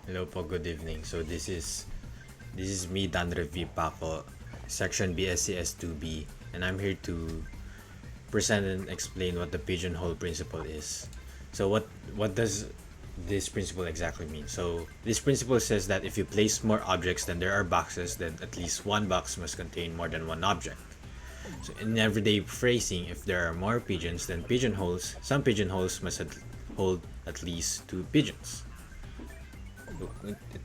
Hello po, good evening. So this is me, Dan Revi Paco, section BSCS 2B, and I'm here to present and explain what the pigeonhole principle is. So what does this principle exactly mean? So this principle says that if you place more objects than there are boxes, then at least one box must contain more than one object. So in everyday phrasing, if there are more pigeons than pigeonholes, some pigeonholes must hold at least two pigeons.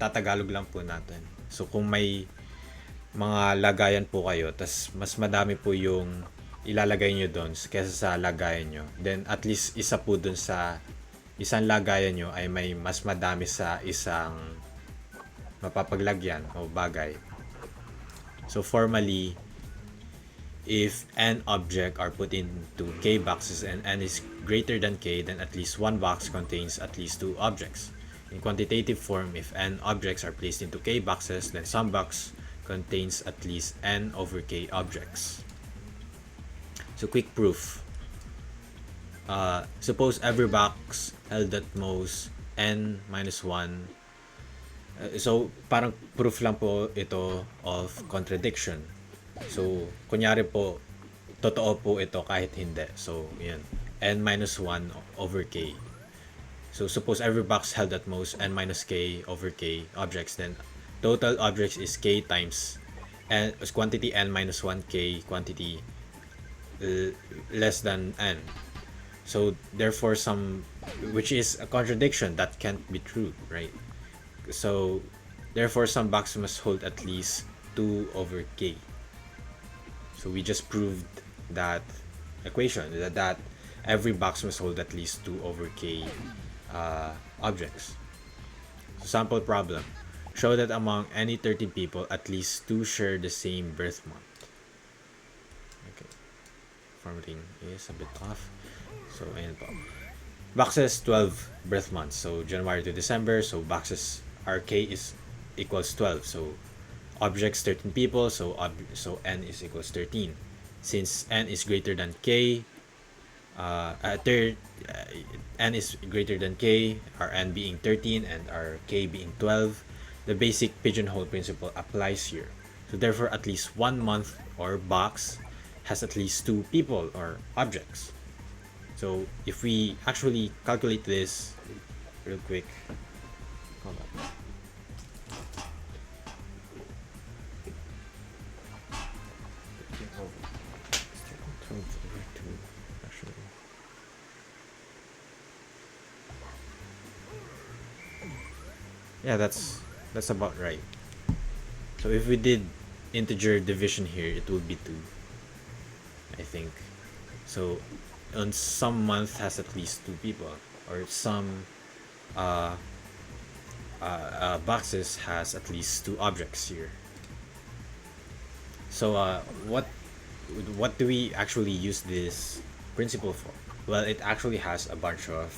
Tatagalog lang po natin. So kung may mga lagayan po kayo, tas mas madami po yung ilalagay nyo doon kesa sa lagayan nyo, then at least isa po doon sa isang lagayan nyo ay may mas madami sa isang mapapaglagyan o bagay. So formally, if n object are put into k boxes and n is greater than k, then at least one box contains at least two objects. In quantitative form, if n objects are placed into k boxes, then some box contains at least n over k objects. So quick proof. Suppose every box held at most n minus 1. So parang proof lang po ito of contradiction. So kunyari po, totoo po ito kahit hindi. So yan, n minus 1 over k. So suppose every box held at most n minus k over k objects, then total objects is k times n quantity n minus 1k quantity less than n. So therefore which is a contradiction that can't be true, right? So therefore some box must hold at least 2 over k. So we just proved that equation, that every box must hold at least 2 over k objects. So sample problem. Show that among any 13 people, at least 2 share the same birth month. Okay. Formatting is a bit off. So, ayan po. Boxes, 12 birth months. So, January to December. So, boxes, our K is equals 12. So, objects, 13 people. So N is equals 13. Since N is greater than K, N is greater than K, our N being 13 and our K being 12, the basic pigeonhole principle applies here. So therefore, at least one month or box has at least two people or objects. So if we actually calculate this real quick, hold on. Yeah, that's about right. So if we did integer division here, it would be 2, I think. So on some month has at least 2 people, or some boxes has at least 2 objects here. So what do we actually use this principle for? Well, it actually has a bunch of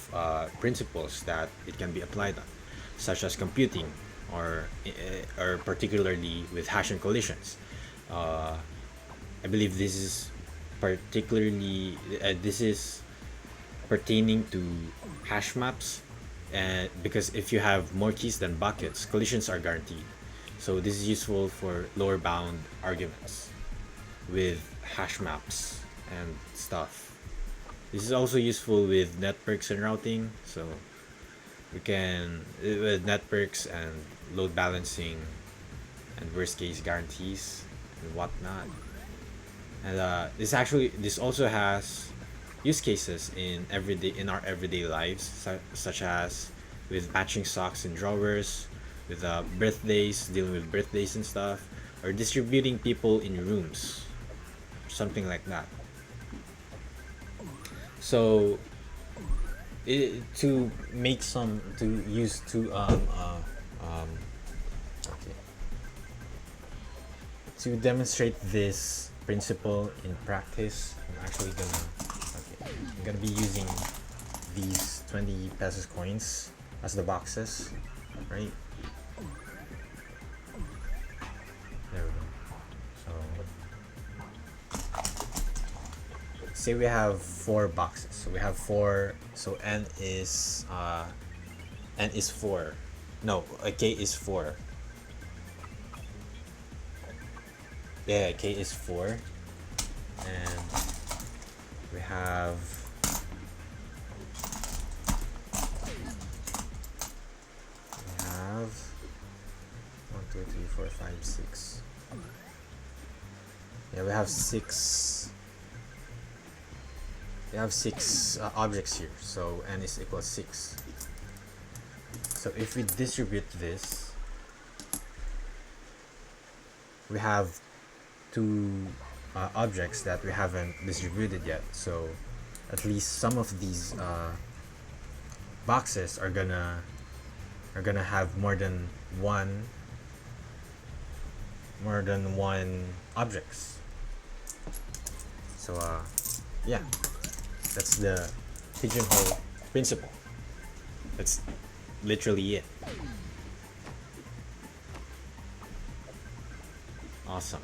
principles that it can be applied on, such as computing, or particularly with Hessian collisions. I believe this is particularly this is pertaining to hash maps, because if you have more keys than buckets, collisions are guaranteed. So this is useful for lower bound arguments with hash maps and stuff. This is also useful with networks and routing. So we can, with networks and load balancing and worst case guarantees and whatnot. And this also has use cases in our everyday lives, such as with matching socks and drawers, with birthdays, dealing with birthdays and stuff, or distributing people in rooms, something like that. So to make some to use to okay, to demonstrate this principle in practice, I'm gonna be using these 20 pesos coins as the boxes, right? There we go. So say we have 4 boxes. So we have 4. So n is 4. No, k is 4. Yeah, k is 4. And we have we have 1, 2, 3, 4, 5, 6. Yeah, we have six. We have six objects here, so n is equal 6. So if we distribute this, we have two objects that we haven't distributed yet. So at least some of these boxes are gonna have more than one objects. So yeah, that's the pigeonhole principle. That's literally it. Awesome.